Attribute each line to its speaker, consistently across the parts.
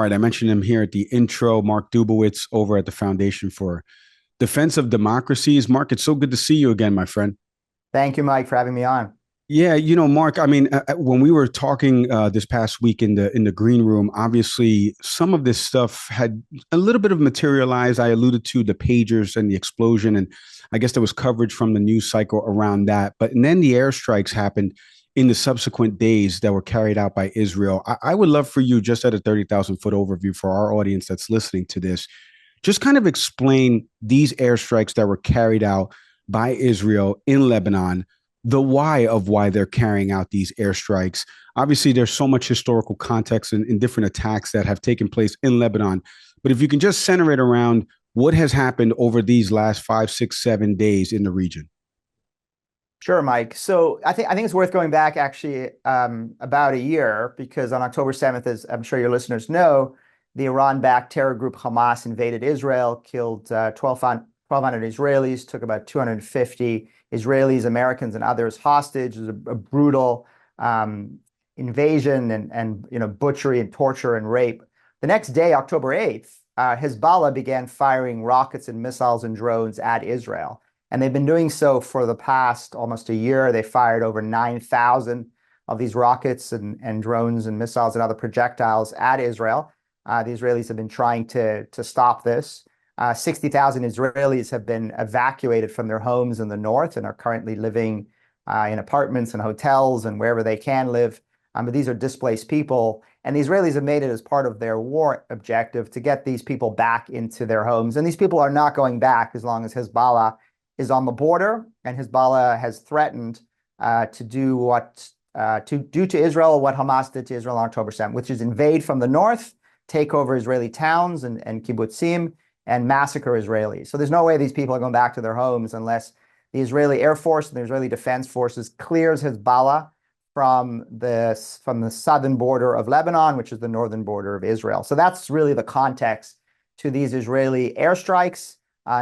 Speaker 1: right, I mentioned him here at the intro, Mark Dubowitz over at the Foundation for Defense of Democracies. Mark, it's so good to see you again, my friend.
Speaker 2: Thank you, Mike, for having me on.
Speaker 1: Yeah, Mark. I mean, when we were talking this past week in the green room, obviously some of this stuff had a little bit of materialized. I alluded to the pagers and the explosion, and I guess there was coverage from the news cycle around that. But and then the airstrikes happened in the subsequent days that were carried out by Israel. I would love for you, just at a 30,000 foot overview for our audience that's listening to this, just kind of explain these airstrikes that were carried out by Israel in Lebanon, the why of why they're carrying out these airstrikes. Obviously, there's so much historical context in different attacks that have taken place in Lebanon. But if you can just center it around what has happened over these last 5, 6, 7 days in the region.
Speaker 2: Sure, Mike. So I think it's worth going back actually about a year, because on October 7th, as I'm sure your listeners know, the Iran-backed terror group Hamas invaded Israel, killed 1,200 Israelis, took about 250 Israelis, Americans, and others hostage. It was a brutal invasion and butchery and torture and rape. The next day, October 8th, Hezbollah began firing rockets and missiles and drones at Israel. And they've been doing so for the past almost a year. They fired over 9,000 of these rockets and drones and missiles and other projectiles at Israel. The Israelis have been trying to stop this. 60,000 Israelis have been evacuated from their homes in the north and are currently living in apartments and hotels and wherever they can live. But these are displaced people. And the Israelis have made it as part of their war objective to get these people back into their homes. And these people are not going back as long as Hezbollah is on the border. And Hezbollah has threatened to do to Israel what Hamas did to Israel on October 7th, which is invade from the north, take over Israeli towns and kibbutzim, and massacre Israelis. So there's no way these people are going back to their homes unless the Israeli Air Force and the Israeli Defense Forces clears Hezbollah from the southern border of Lebanon, which is the northern border of Israel. So that's really the context to these Israeli airstrikes,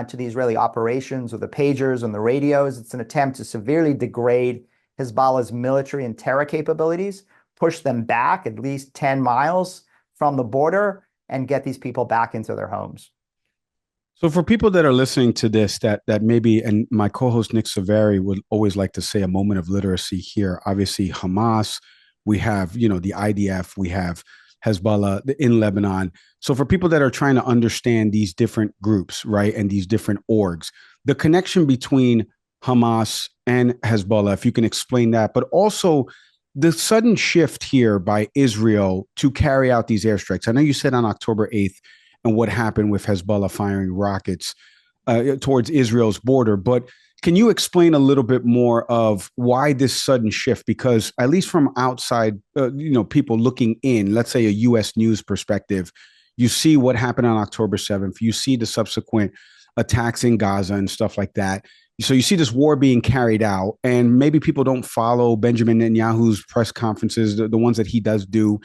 Speaker 2: to the Israeli operations with the pagers and the radios. It's an attempt to severely degrade Hezbollah's military and terror capabilities, push them back at least 10 miles from the border, and get these people back into their homes.
Speaker 1: So for people that are listening to this, that maybe, and my co-host Nick Saveri would always like to say a moment of literacy here. Obviously, Hamas, we have, the IDF, we have Hezbollah in Lebanon. So for people that are trying to understand these different groups, right, and these different orgs, the connection between Hamas and Hezbollah, if you can explain that, but also the sudden shift here by Israel to carry out these airstrikes. I know you said on October 8th, and what happened with Hezbollah firing rockets towards Israel's border. But can you explain a little bit more of why this sudden shift? Because at least from outside, people looking in, let's say a U.S. news perspective, you see what happened on October 7th. You see the subsequent attacks in Gaza and stuff like that. So you see this war being carried out, and maybe people don't follow Benjamin Netanyahu's press conferences, the ones that he does do.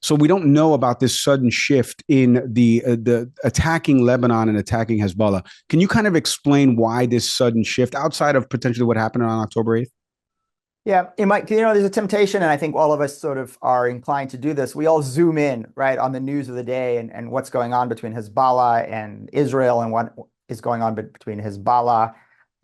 Speaker 1: So we don't know about this sudden shift in the attacking Lebanon and attacking Hezbollah. Can you kind of explain why this sudden shift outside of potentially what happened on October 8th?
Speaker 2: Yeah, it might, there's a temptation, and I think all of us sort of are inclined to do this. We all zoom in, right, on the news of the day and what's going on between Hezbollah and Israel and what is going on between Hezbollah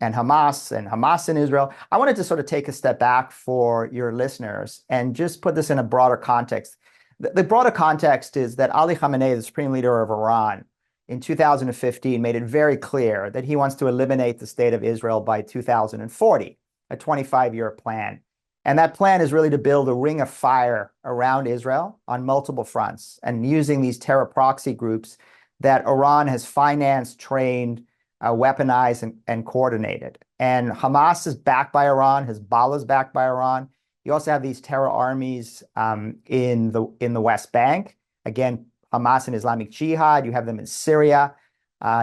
Speaker 2: and Hamas and Israel. I wanted to sort of take a step back for your listeners and just put this in a broader context. The broader context is that Ali Khamenei, the supreme leader of Iran, in 2015 made it very clear that he wants to eliminate the state of Israel by 2040, a 25-year plan. And that plan is really to build a ring of fire around Israel on multiple fronts, and using these terror proxy groups that Iran has financed, trained, weaponized, and coordinated. And Hamas is backed by Iran. Hezbollah is backed by Iran. You also have these terror armies in the West Bank. Again, Hamas and Islamic Jihad. You have them in Syria.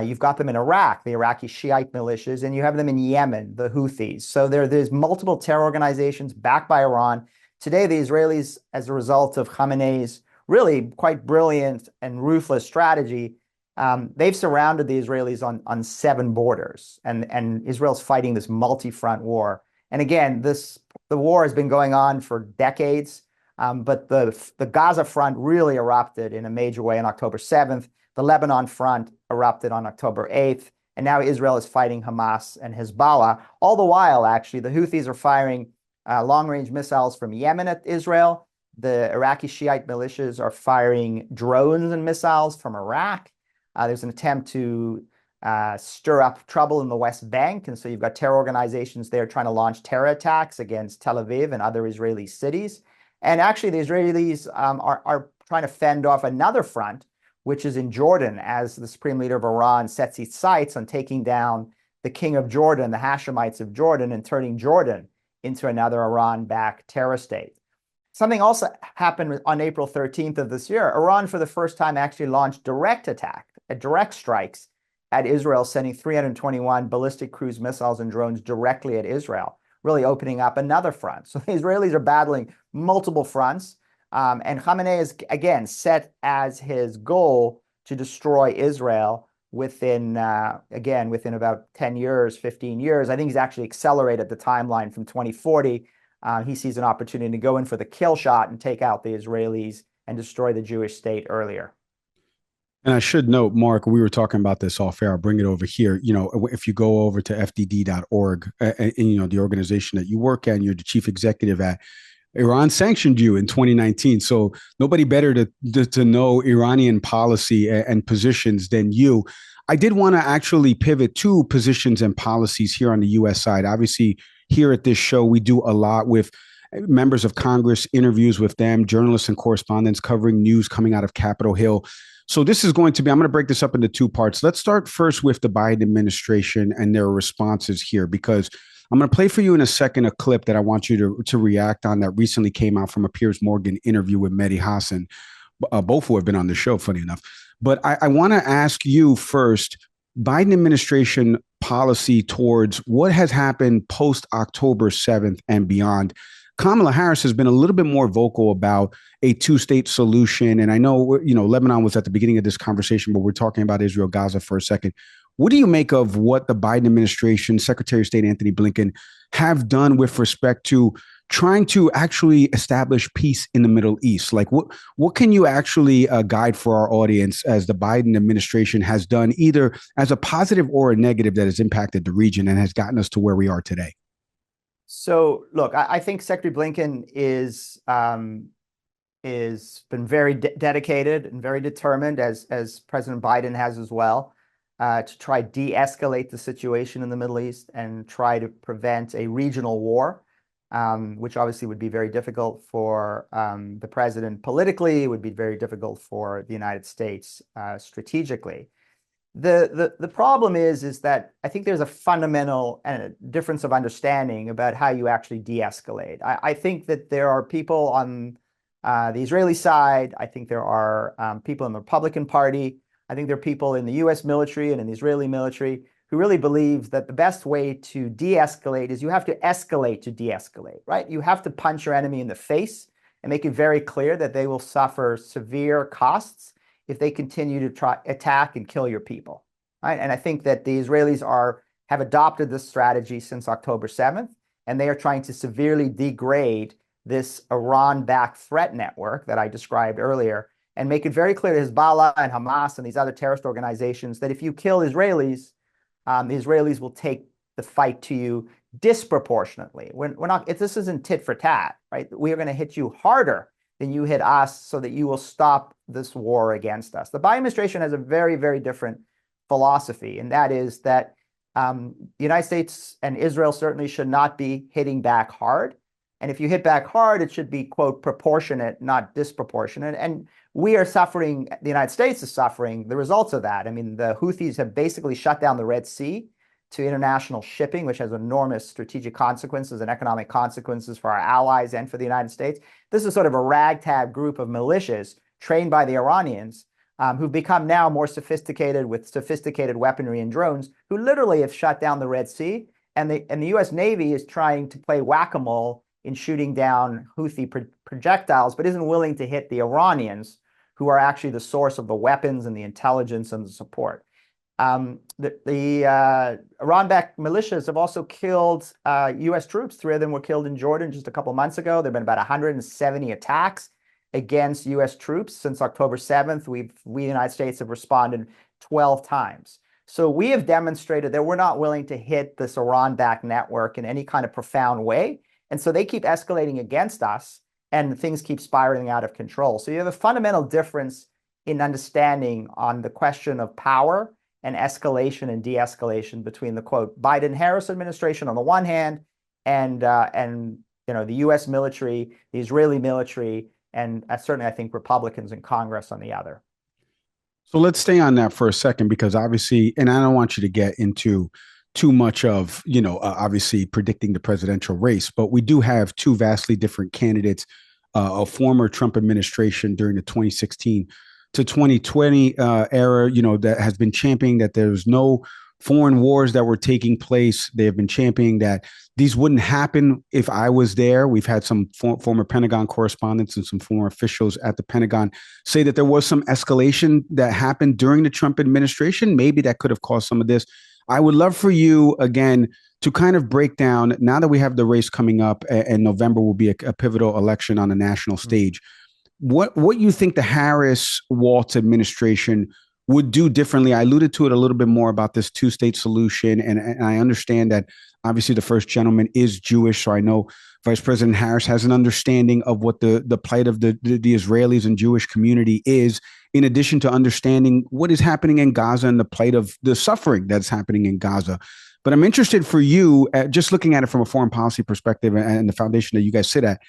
Speaker 2: You've got them in Iraq, the Iraqi Shiite militias, and you have them in Yemen, the Houthis. So there's multiple terror organizations backed by Iran. Today, the Israelis, as a result of Khamenei's really quite brilliant and ruthless strategy, they've surrounded the Israelis on 7 borders, and Israel's fighting this multi-front war. And again, the war has been going on for decades. But the Gaza front really erupted in a major way on October 7th. The Lebanon front erupted on October 8th. And now Israel is fighting Hamas and Hezbollah. All the while, actually, the Houthis are firing long-range missiles from Yemen at Israel. The Iraqi Shiite militias are firing drones and missiles from Iraq. There's an attempt to stir up trouble in the West Bank. And so you've got terror organizations there trying to launch terror attacks against Tel Aviv and other Israeli cities. And actually, the Israelis are trying to fend off another front, which is in Jordan, as the supreme leader of Iran sets his sights on taking down the king of Jordan, the Hashemites of Jordan, and turning Jordan into another Iran-backed terror state. Something also happened on April 13th of this year. Iran, for the first time, actually launched direct strikes at Israel, sending 321 ballistic cruise missiles and drones directly at Israel, really opening up another front. So the Israelis are battling multiple fronts. And Khamenei is, again, set as his goal to destroy Israel within about 10 years, 15 years. I think he's actually accelerated the timeline from 2040. He sees an opportunity to go in for the kill shot and take out the Israelis and destroy the Jewish state earlier.
Speaker 1: And I should note, Mark, we were talking about this off air. I'll bring it over here. If you go over to fdd.org, and the organization that you work at, and you're the chief executive at, Iran sanctioned you in 2019. So nobody better to know Iranian policy and positions than you. I did want to actually pivot to positions and policies here on the U.S. side. Obviously, here at this show, we do a lot with members of Congress, interviews with them, journalists and correspondents covering news coming out of Capitol Hill. So this is going to be, I'm going to break this up into two parts. Let's start first with the Biden administration and their responses here, because I'm going to play for you in a second a clip that I want you to react on that recently came out from a Piers Morgan interview with Mehdi Hassan, both who have been on the show, funny enough. But I want to ask you first, Biden administration policy towards what has happened post October 7th and beyond. Kamala Harris has been a little bit more vocal about a two-state solution. And I know, Lebanon was at the beginning of this conversation, but we're talking about Israel, Gaza for a second. What do you make of what the Biden administration, Secretary of State Antony Blinken, have done with respect to trying to actually establish peace in the Middle East? Like, what can you actually guide for our audience as the Biden administration has done, either as a positive or a negative, that has impacted the region and has gotten us to where we are today?
Speaker 2: So, look, I think Secretary Blinken is been very dedicated and very determined, as President Biden has as well, to try de-escalate the situation in the Middle East and try to prevent a regional war, which obviously would be very difficult for the president politically. It would be very difficult for the United States strategically. The problem is that I think there's a fundamental difference of understanding about how you actually de-escalate. I think that there are people on the Israeli side. I think there are people in the Republican Party. I think there are people in the U.S. military and in the Israeli military who really believe that the best way to de-escalate is you have to escalate to de-escalate, right? You have to punch your enemy in the face and make it very clear that they will suffer severe costs if they continue to try attack and kill your people, right? And I think that the Israelis have adopted this strategy since October 7th, and they are trying to severely degrade this Iran-backed threat network that I described earlier, and make it very clear to Hezbollah and Hamas and these other terrorist organizations that if you kill Israelis, the Israelis will take the fight to you disproportionately. We're not. This isn't tit for tat, right? We are going to hit you harder than you hit us, so that you will stop this war against us. The Biden administration has a very, very different philosophy, and that is that the United States and Israel certainly should not be hitting back hard. And if you hit back hard, it should be, quote, proportionate, not disproportionate. And we are suffering, the United States is suffering the results of that. I mean, the Houthis have basically shut down the Red Sea to international shipping, which has enormous strategic consequences and economic consequences for our allies and for the United States. This is sort of a ragtag group of militias trained by the Iranians, who've become now more sophisticated with sophisticated weaponry and drones, who literally have shut down the Red Sea. And the U.S. Navy is trying to play whack-a-mole in shooting down Houthi projectiles, but isn't willing to hit the Iranians, who are actually the source of the weapons and the intelligence and the support. The Iran-backed militias have also killed U.S. troops. 3 of them were killed in Jordan just a couple months ago. There have been about 170 attacks against U.S. troops since October 7th. We, the United States, have responded 12 times. So we have demonstrated that we're not willing to hit this Iran-backed network in any kind of profound way. And so they keep escalating against us, and things keep spiraling out of control. So you have a fundamental difference in understanding on the question of power and escalation and de-escalation between the quote Biden-Harris administration on the one hand and the U.S. military, the Israeli military, and certainly I think Republicans in Congress on the other.
Speaker 1: So let's stay on that for a second, because obviously, and I don't want you to get into too much of, obviously predicting the presidential race, but we do have 2 vastly different candidates, a former Trump administration during the 2016 to 2020 era, that has been championing that there's no foreign wars that were taking place. They have been championing that these wouldn't happen if I was there. We've had some former Pentagon correspondents and some former officials at the Pentagon say that there was some escalation that happened during the Trump administration. Maybe that could have caused some of this. I would love for you, again, to kind of break down, now that we have the race coming up and November will be a pivotal election on the national stage, what you think the Harris-Walz administration would do differently. I alluded to it a little bit more about this 2-state solution, and I understand that obviously the first gentleman is Jewish, so I know Vice President Harris has an understanding of what the plight of the Israelis and Jewish community is, in addition to understanding what is happening in Gaza and the plight of the suffering that's happening in Gaza. But I'm interested for you, just looking at it from a foreign policy perspective and the foundation that you guys sit at,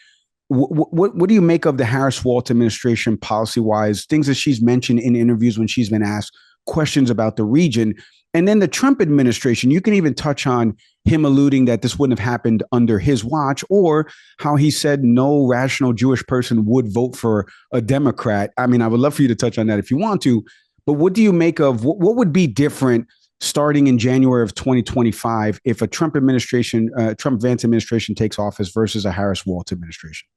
Speaker 1: what do you make of the Harris-Walz administration policy-wise, things that she's mentioned in interviews when she's been asked questions about the region? And then the Trump administration, you can even touch on him alluding that this wouldn't have happened under his watch, or how he said no rational Jewish person would vote for a Democrat. I mean, I would love for you to touch on that if you want to, but what do you make of what would be different starting in January of 2025 if a Trump administration, Trump-Vance administration takes office versus a Harris-Walz administration?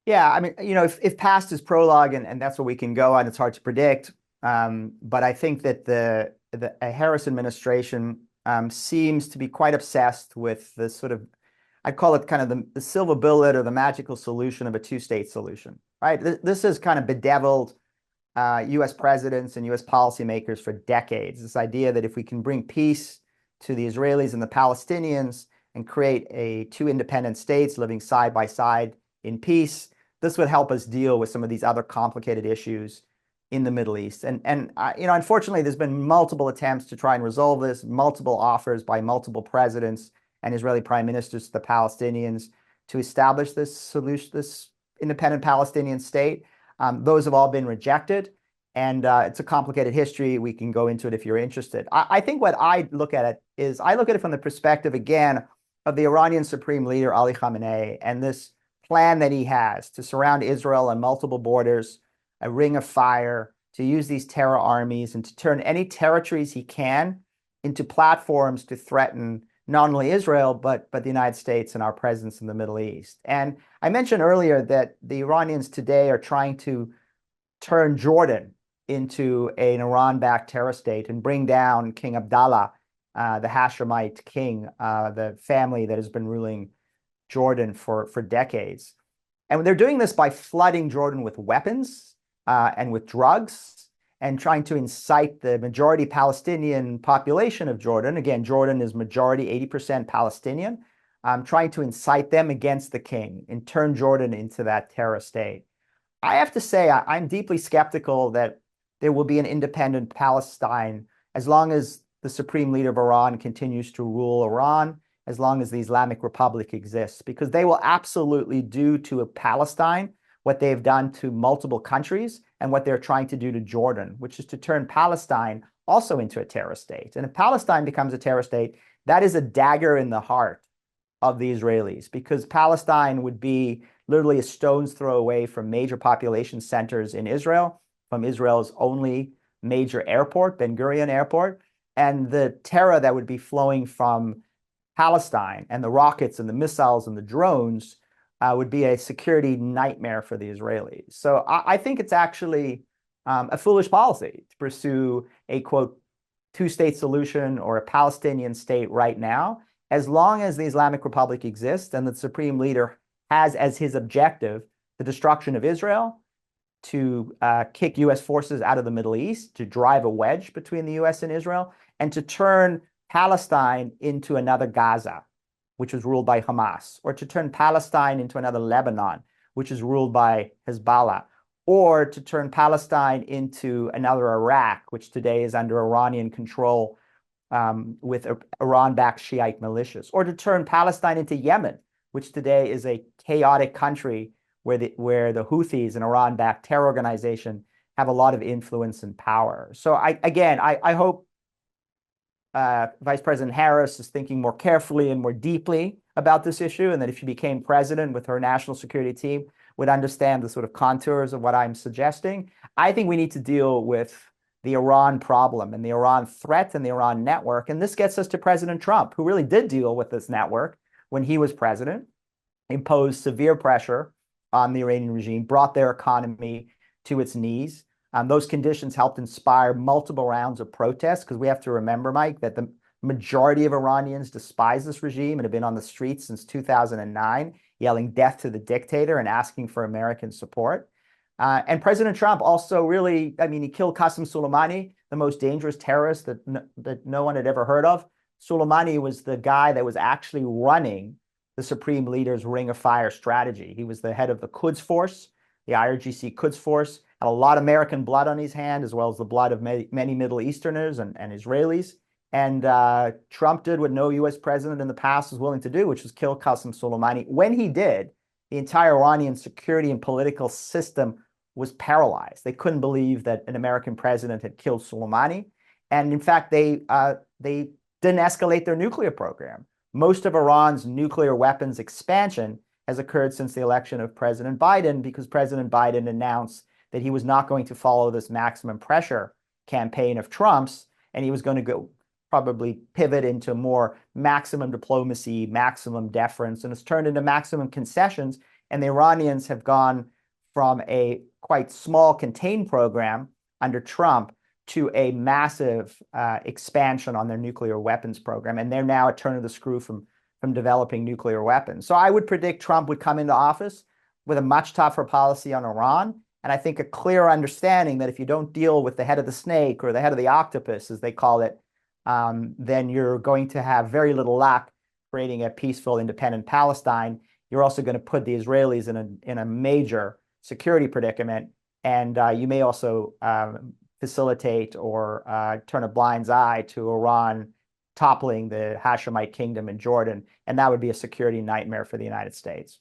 Speaker 2: Yeah, I mean, if past is prologue and that's what we can go on, it's hard to predict. But I think that the Harris administration seems to be quite obsessed with the sort of, I'd call it kind of the silver bullet or the magical solution of a 2-state solution, right? This has kind of bedeviled U.S. presidents and U.S. policymakers for decades. This idea that if we can bring peace to the Israelis and the Palestinians and create 2 independent states living side by side in peace, this would help us deal with some of these other complicated issues in the Middle East. And unfortunately, there's been multiple attempts to try and resolve this, multiple offers by multiple presidents and Israeli prime ministers to the Palestinians to establish this solution, this independent Palestinian state. Those have all been rejected, and it's a complicated history. We can go into it if you're interested. I think what I look at it is, I look at it from the perspective, again, of the Iranian Supreme Leader, Ali Khamenei, and this plan that he has to surround Israel on multiple borders, a ring of fire, to use these terror armies and to turn any territories he can into platforms to threaten not only Israel, but the United States and our presence in the Middle East. And I mentioned earlier that the Iranians today are trying to turn Jordan into an Iran-backed terror state and bring down King Abdallah, the Hashemite king, the family that has been ruling Jordan for decades. And they're doing this by flooding Jordan with weapons and with drugs, and trying to incite the majority Palestinian population of Jordan. Again, Jordan is majority 80% Palestinian, trying to incite them against the king and turn Jordan into that terror state. I have to say, I'm deeply skeptical that there will be an independent Palestine as long as the Supreme Leader of Iran continues to rule Iran, as long as the Islamic Republic exists, because they will absolutely do to Palestine what they've done to multiple countries and what they're trying to do to Jordan, which is to turn Palestine also into a terror state. And if Palestine becomes a terror state, that is a dagger in the heart of the Israelis, because Palestine would be literally a stone's throw away from major population centers in Israel, from Israel's only major airport, Ben Gurion Airport, and the terror that would be flowing from Palestine and the rockets and the missiles and the drones would be a security nightmare for the Israelis. So I think it's actually a foolish policy to pursue a, quote, two-state solution or a Palestinian state right now, as long as the Islamic Republic exists and the supreme leader has as his objective the destruction of Israel, to kick U.S. forces out of the Middle East, to drive a wedge between the U.S. and Israel, and to turn Palestine into another Gaza, which was ruled by Hamas, or to turn Palestine into another Lebanon, which is ruled by Hezbollah, or to turn Palestine into another Iraq, which today is under Iranian control with Iran-backed Shiite militias, or to turn Palestine into Yemen, which today is a chaotic country where the Houthis, an Iran-backed terror organization, have a lot of influence and power. So I hope Vice President Harris is thinking more carefully and more deeply about this issue, and that if she became president with her national security team, would understand the sort of contours of what I'm suggesting. I think we need to deal with the Iran problem and the Iran threat and the Iran network. And this gets us to President Trump, who really did deal with this network when he was president, imposed severe pressure on the Iranian regime, brought their economy to its knees. Those conditions helped inspire multiple rounds of protests, because we have to remember, Mike, that the majority of Iranians despise this regime and have been on the streets since 2009, yelling death to the dictator and asking for American support. And President Trump also really, he killed Qasem Soleimani, the most dangerous terrorist that no one had ever heard of. Soleimani was the guy that was actually running the Supreme Leader's Ring of Fire strategy. He was the head of the Quds Force, the IRGC Quds Force, had a lot of American blood on his hand, as well as the blood of many Middle Easterners and Israelis. And Trump did what no U.S. president in the past was willing to do, which was kill Qasem Soleimani. When he did, the entire Iranian security and political system was paralyzed. They couldn't believe that an American president had killed Soleimani. And in fact, they didn't escalate their nuclear program. Most of Iran's nuclear weapons expansion has occurred since the election of President Biden, because President Biden announced that he was not going to follow this maximum pressure campaign of Trump's, and he was going to go probably pivot into more maximum diplomacy, maximum deference, and it's turned into maximum concessions. And the Iranians have gone from a quite small contained program under Trump to a massive expansion on their nuclear weapons program. And they're now a turn of the screw from developing nuclear weapons. So I would predict Trump would come into office with a much tougher policy on Iran. And I think a clear understanding that if you don't deal with the head of the snake, or the head of the octopus, as they call it, then you're going to have very little luck creating a peaceful, independent Palestine. You're also going to put the Israelis in a major security predicament. And you may also facilitate or turn a blind eye to Iran toppling the Hashemite kingdom in Jordan. And that would be a security nightmare for the United States.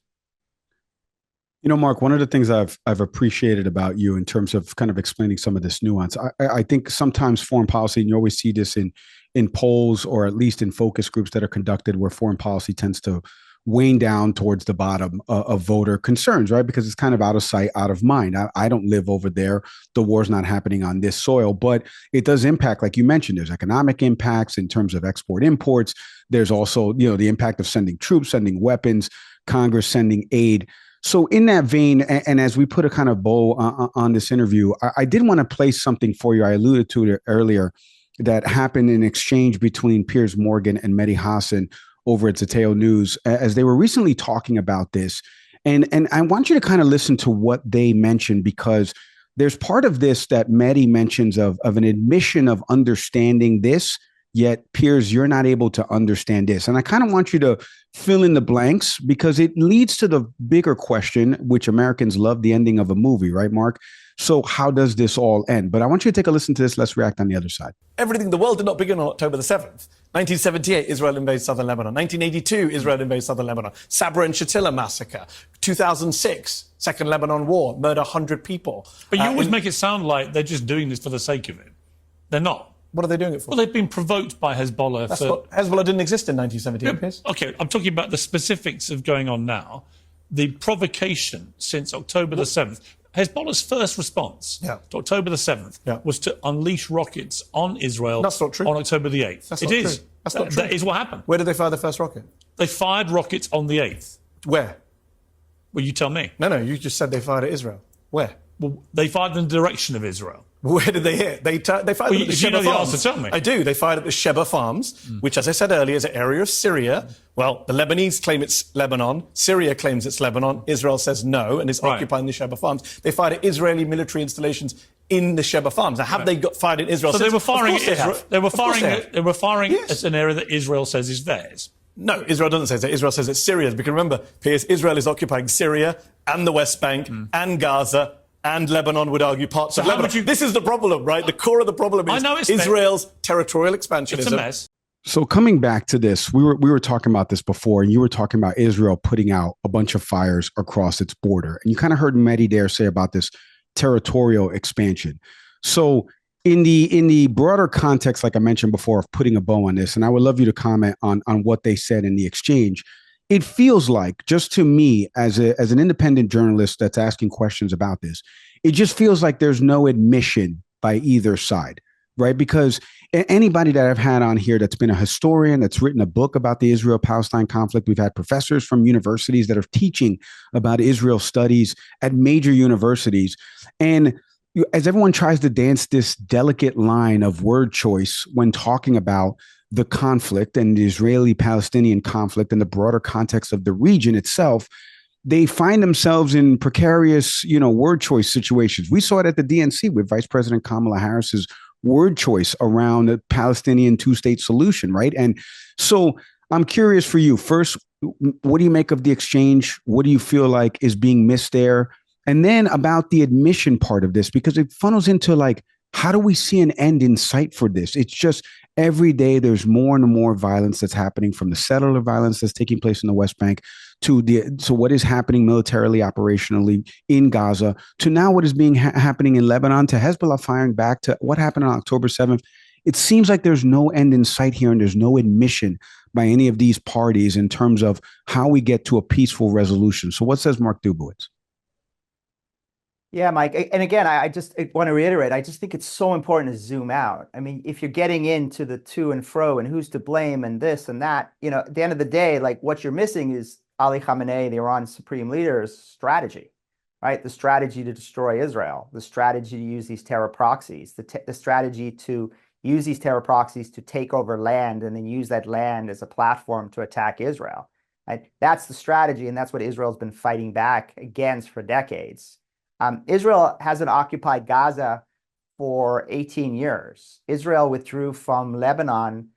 Speaker 1: You know, Mark, one of the things I've appreciated about you in terms of kind of explaining some of this nuance, I think sometimes foreign policy, and you always see this in polls, or at least in focus groups that are conducted, where foreign policy tends to wane down towards the bottom of voter concerns, right? Because it's kind of out of sight, out of mind. I don't live over there. The war's not happening on this soil, but it does impact, like you mentioned, there's economic impacts in terms of export imports. There's also, the impact of sending troops, sending weapons, Congress sending aid. So in that vein, and as we put a kind of bow on this interview, I did want to place something for you. I alluded to it earlier, that happened in exchange between Piers Morgan and Mehdi Hassan over at Zateo News, as they were recently talking about this. And I want you to kind of listen to what they mentioned, because there's part of this that Mehdi mentions of an admission of understanding this, yet Piers, you're not able to understand this. And I kind of want you to fill in the blanks, because it leads to the bigger question, which Americans love, the ending of a movie, right, Mark? So how does this all end? But I want you to take a listen to this. Let's react on the other side.
Speaker 3: Everything, the world did not begin on October the 7th. 1978, Israel invades southern Lebanon. 1982, Israel invades southern Lebanon. Sabra and Shatila massacre. 2006, Second Lebanon War, murder 100 people.
Speaker 4: But you always make it sound like they're just doing this for the sake of it. They're not.
Speaker 3: What are they doing it for?
Speaker 4: Well, they've been provoked by Hezbollah.
Speaker 3: Hezbollah didn't exist in 1978.
Speaker 4: Yeah, okay, I'm talking about the specifics of going on now. The provocation since October the 7th. Hezbollah's first response to October the 7th was to unleash rockets on Israel.
Speaker 3: That's not true.
Speaker 4: On October the 8th.
Speaker 3: That's not true. That's not true.
Speaker 4: That is what happened.
Speaker 3: Where did they fire the first rocket?
Speaker 4: They fired rockets on the 8th.
Speaker 3: Where?
Speaker 4: Well, you tell me.
Speaker 3: No, you just said they fired at Israel. Where?
Speaker 4: Well, they fired in the direction of Israel.
Speaker 3: Where did they hit? They fired at the
Speaker 4: if you
Speaker 3: Sheba
Speaker 4: know the
Speaker 3: Farms.
Speaker 4: answer, tell me.
Speaker 3: I do. They fired at the Sheba Farms, which, as I said earlier, is an area of Syria. Well, the Lebanese claim it's Lebanon. Syria claims it's Lebanon. Israel says no and is occupying the Sheba Farms. They fired at Israeli military installations in the Sheba Farms. Now, have they got fired in Israel?
Speaker 4: So
Speaker 3: since?
Speaker 4: they were firing at Israel. They were firing
Speaker 3: Yes.
Speaker 4: at an area that Israel says is theirs.
Speaker 3: No, Israel doesn't say that. Israel says it's Syria's. Because remember, Piers, Israel is occupying Syria and the West Bank and Gaza. And Lebanon would argue parts of Lebanon. This is the problem, right? The core of the problem is Israel's territorial expansionism.
Speaker 4: It's a mess.
Speaker 1: So coming back to this, we were talking about this before, and you were talking about Israel putting out a bunch of fires across its border. And you kind of heard Mehdi there say about this territorial expansion. So in the broader context, like I mentioned before, of putting a bow on this, and I would love you to comment on what they said in the exchange. It feels like, just to me, as an independent journalist that's asking questions about this, it just feels like there's no admission by either side, right? Because anybody that I've had on here that's been a historian, that's written a book about the Israel-Palestine conflict, we've had professors from universities that are teaching about Israel studies at major universities. And as everyone tries to dance this delicate line of word choice when talking about the conflict and the Israeli-Palestinian conflict and the broader context of the region itself, they find themselves in precarious, word choice situations. We saw it at the DNC with Vice President Kamala Harris's word choice around the Palestinian two-state solution, right? And so I'm curious for you. First, what do you make of the exchange? What do you feel like is being missed there? And then about the admission part of this, because it funnels into like, how do we see an end in sight for this? It's just every day there's more and more violence that's happening, from the settler violence that's taking place in the West Bank to what is happening militarily, operationally in Gaza, to now what is being happening in Lebanon, to Hezbollah firing back, to what happened on October 7th. It seems like there's no end in sight here, and there's no admission by any of these parties in terms of how we get to a peaceful resolution. So what says Mark Dubowitz?
Speaker 2: Yeah, Mike. And again, I want to reiterate, I just think it's so important to zoom out. I mean, if you're getting into the to and fro and who's to blame and this and that, at the end of the day, like what you're missing is Ali Khamenei, the Iran supreme leader's strategy, right? The strategy to destroy Israel, the strategy to use these terror proxies, the strategy to use these terror proxies to take over land and then use that land as a platform to attack Israel. Right? That's the strategy, and that's what Israel's been fighting back against for decades. Israel hasn't occupied Gaza for 18 years. Israel withdrew from Lebanon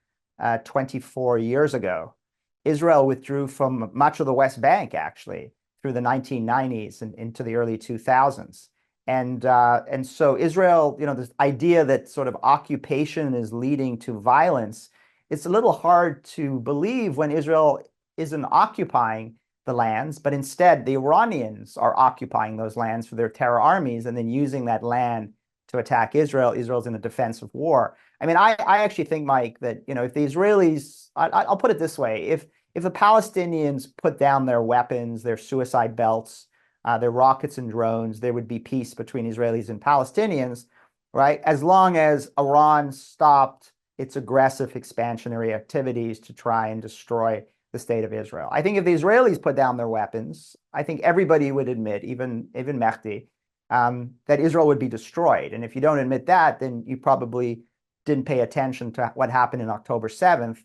Speaker 2: 24 years ago. Israel withdrew from much of the West Bank, actually, through the 1990s and into the early 2000s. And so Israel, this idea that sort of occupation is leading to violence, it's a little hard to believe when Israel isn't occupying the lands, but instead the Iranians are occupying those lands for their terror armies and then using that land to attack Israel. Israel's in a defensive war. I mean, I actually think, Mike, that if the Israelis, I'll put it this way: if the Palestinians put down their weapons, their suicide belts, their rockets and drones, there would be peace between Israelis and Palestinians, right? As long as Iran stopped its aggressive expansionary activities to try and destroy the state of Israel. I think if the Israelis put down their weapons, I think everybody would admit, even Mehdi, that Israel would be destroyed. And if you don't admit that, then you probably didn't pay attention to what happened in October 7th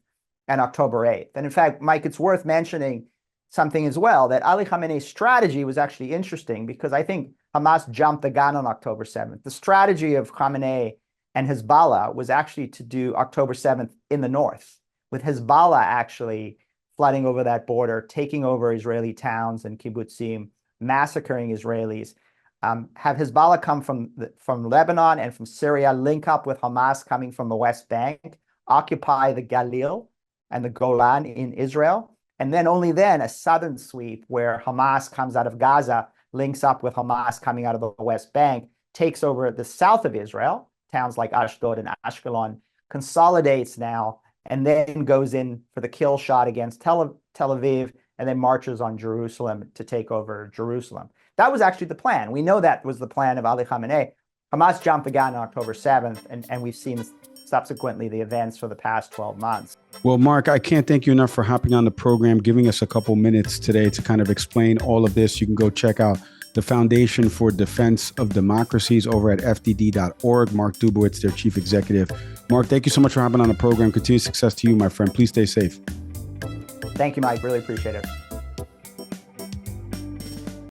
Speaker 2: and October 8th. And in fact, Mike, it's worth mentioning something as well, that Ali Khamenei's strategy was actually interesting, because I think Hamas jumped the gun on October 7th. The strategy of Khamenei and Hezbollah was actually to do October 7th in the north, with Hezbollah actually flooding over that border, taking over Israeli towns and kibbutzim, massacring Israelis. Have Hezbollah come from Lebanon and from Syria, link up with Hamas coming from the West Bank, occupy the Galil and the Golan in Israel, and then only then a southern sweep where Hamas comes out of Gaza, links up with Hamas coming out of the West Bank, takes over the south of Israel, towns like Ashdod and Ashkelon, consolidates now, and then goes in for the kill shot against Tel Aviv, and then marches on Jerusalem to take over Jerusalem. That was actually the plan. We know that was the plan of Ali Khamenei. Hamas jumped the gun on October 7th, and we've seen subsequently the events for the past 12 months.
Speaker 1: Well, Mark, I can't thank you enough for hopping on the program, giving us a couple minutes today to kind of explain all of this. You can go check out the Foundation for Defense of Democracies over at fdd.org. Mark Dubowitz, their chief executive. Mark, thank you so much for hopping on the program. Continued success to you, my friend. Please stay safe.
Speaker 2: Thank you, Mike. Really appreciate it.